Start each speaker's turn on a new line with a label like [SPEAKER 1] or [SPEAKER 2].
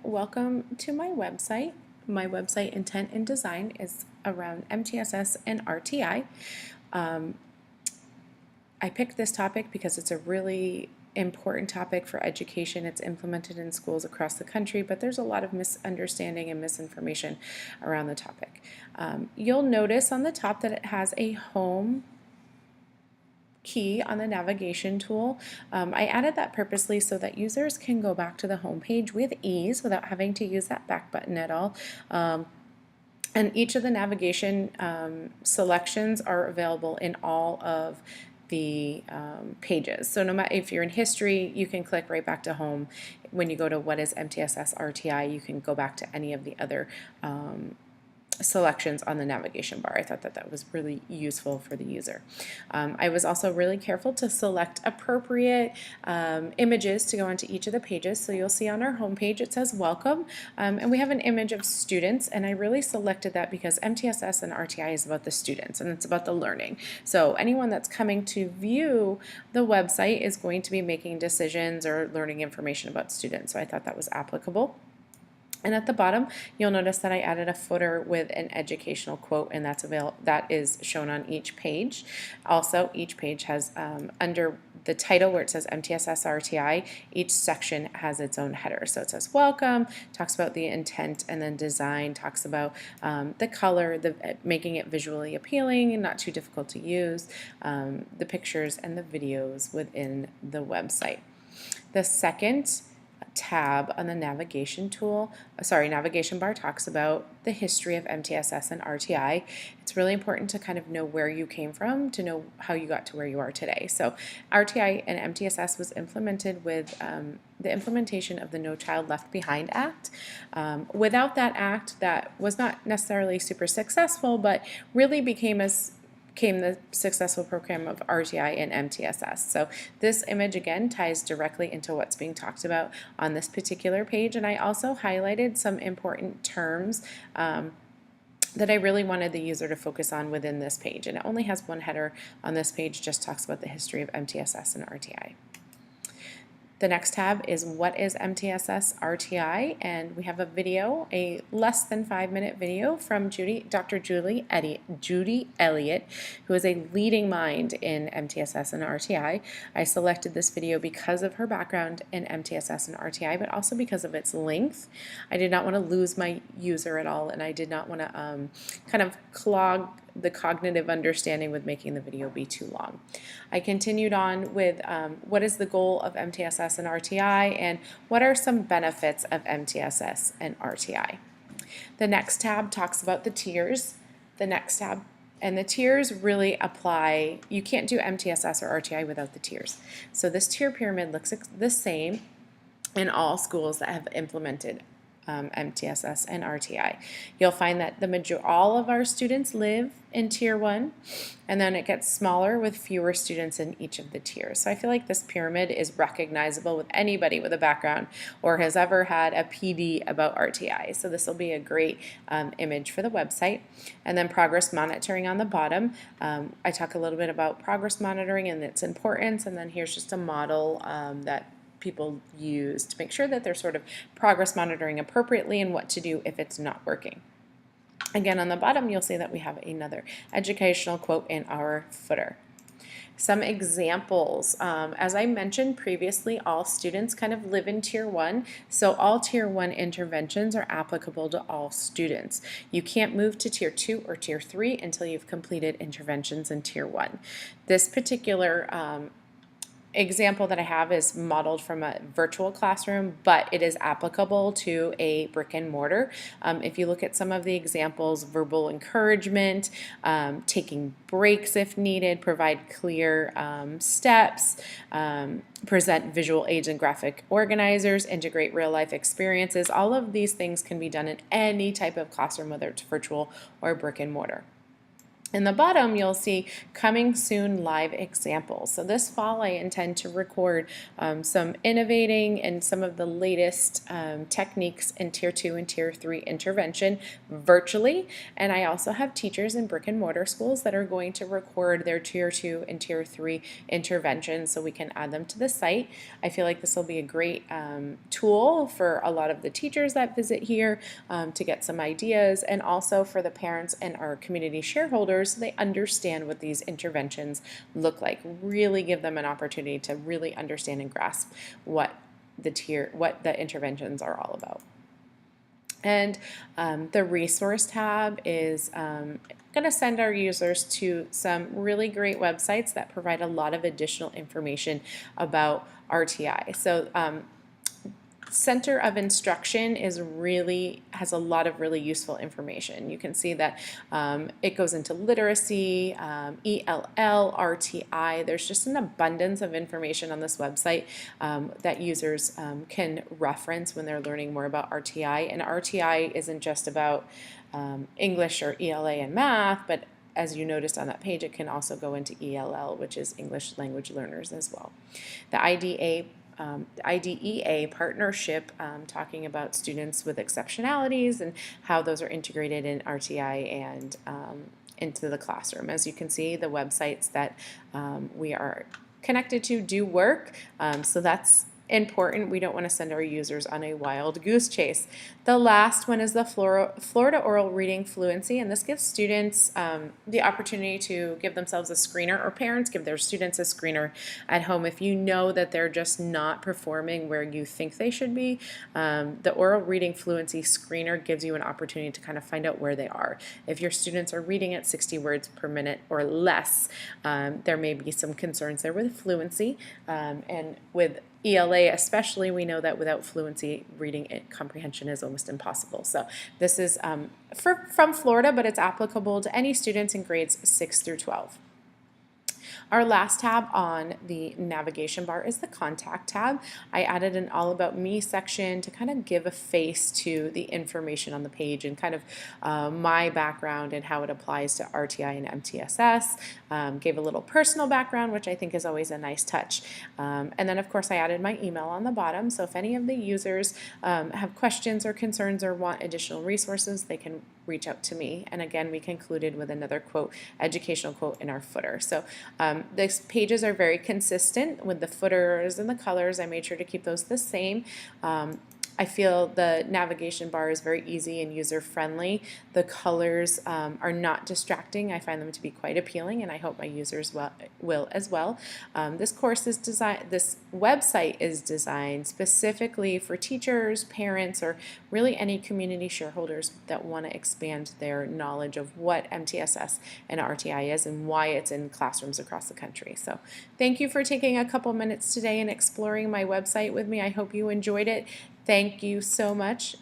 [SPEAKER 1] Welcome to my website. My website intent and design is around MTSS and RTI. I picked this topic because it's a really important topic for education. It's implemented in schools across the country, but there's a lot of misunderstanding and misinformation around the topic. You'll notice on the top that it has a home key on the navigation tool. I added that purposely so that users can go back to the home page with ease without having to use that back button at all. And each of the navigation selections are available in all of the pages. So no matter if you're in history, you can click right back to home. When you go to what is MTSS.RTI, you can go back to any of the other selections on the navigation bar. I thought that was really useful for the user. I was also really careful to select appropriate images to go onto each of the pages. So you'll see on our home page it says welcome, and we have an image of students, and I really selected that because MTSS and RTI is about the students and it's about the learning. So anyone that's coming to view the website is going to be making decisions or learning information about students. So I thought that was applicable. And at the bottom, you'll notice that I added a footer with an educational quote, and that is shown on each page. Also, each page has under the title where it says MTSS RTI, each section has its own header. So it says welcome, talks about the intent, and then design talks about the color, making it visually appealing and not too difficult to use, the pictures and the videos within the website. The second tab on the navigation bar talks about the history of MTSS and RTI. It's really important to kind of know where you came from to know how you got to where you are today. So RTI and MTSS was implemented with the implementation of the No Child Left Behind Act. Without that act, that was not necessarily super successful, but really became the successful program of RTI and MTSS. So this image again ties directly into what's being talked about on this particular page, and I also highlighted some important terms that I really wanted the user to focus on within this page, and it only has one header on this page, just talks about the history of MTSS and RTI. The next tab is what is MTSS RTI, and we have a video, a less than 5-minute video from Dr. Judy Elliott, who is a leading mind in MTSS and RTI. I selected this video because of her background in MTSS and RTI, but also because of its length. I did not want to lose my user at all, and I did not want to kind of clog the cognitive understanding with making the video be too long. I continued on with what is the goal of MTSS and RTI, and what are some benefits of MTSS and RTI. The next tab talks about the tiers. And the tiers really apply. You can't do MTSS or RTI without the tiers. So this tier pyramid looks the same in all schools that have implemented MTSS and RTI. You'll find that all of our students live in Tier 1, and then it gets smaller with fewer students in each of the tiers. So I feel like this pyramid is recognizable with anybody with a background or has ever had a PD about RTI. So this will be a great image for the website. And then progress monitoring on the bottom. I talk a little bit about progress monitoring and its importance, and then here's just a model that people use to make sure that they're sort of progress monitoring appropriately and what to do if it's not working. Again, on the bottom, you'll see that we have another educational quote in our footer. Some examples. As I mentioned previously, all students kind of live in Tier 1, so all Tier 1 interventions are applicable to all students. You can't move to Tier 2 or Tier 3 until you've completed interventions in Tier 1. This particular example that I have is modeled from a virtual classroom, but it is applicable to a brick and mortar. If you look at some of the examples, verbal encouragement, taking breaks if needed, provide clear steps, present visual aids and graphic organizers, integrate real life experiences, all of these things can be done in any type of classroom, whether it's virtual or brick and mortar. In the bottom, you'll see coming soon live examples. So this fall, I intend to record some innovating and some of the latest techniques in Tier 2 and Tier 3 intervention virtually. And I also have teachers in brick and mortar schools that are going to record their Tier 2 and Tier 3 interventions so we can add them to the site. I feel like this will be a great tool for a lot of the teachers that visit here to get some ideas, and also for the parents and our community shareholders so they understand what these interventions look like. Really give them an opportunity to really understand and grasp what the interventions are all about. And the resource tab is going to send our users to some really great websites that provide a lot of additional information about RTI. So Center of Instruction has a lot of really useful information. You can see that it goes into literacy, ELL, RTI. There's just an abundance of information on this website that users can reference when they're learning more about RTI. And RTI isn't just about English or ELA and math, but as you noticed on that page, it can also go into ELL, which is English Language Learners as well. The IDEA partnership, talking about students with exceptionalities and how those are integrated in RTI and into the classroom. As you can see, the websites that we are connected to do work, so that's important. We don't want to send our users on a wild goose chase. The last one is the Florida Oral Reading Fluency, and this gives students the opportunity to give themselves a screener, or parents give their students a screener at home. If you know that they're just not performing where you think they should be, the Oral Reading Fluency Screener gives you an opportunity to kind of find out where they are. If your students are reading at 60 words per minute or less, there may be some concerns there with fluency, and with ELA especially, we know that without fluency, reading comprehension is almost impossible. So this is from Florida, but it's applicable to any students in grades 6 through 12. Our last tab on the navigation bar is the Contact tab. I added an All About Me section to kind of give a face to the information on the page and kind of my background and how it applies to RTI and MTSS. Gave a little personal background, which I think is always a nice touch. And then, of course, I added my email on the bottom, so if any of the users have questions or concerns or want additional resources, they can reach out to me. And again, we concluded with another quote, educational quote in our footer. So these pages are very consistent with the footers and the colors. I made sure to keep those the same. I feel the navigation bar is very easy and user-friendly. The colors are not distracting. I find them to be quite appealing, and I hope my users will as well. This website is designed specifically for teachers, parents, or really any community shareholders that want to expand their knowledge of what MTSS and RTI is and why it's in classrooms across the country. So thank you for taking a couple minutes today and exploring my website with me. I hope you enjoyed it. Thank you so much.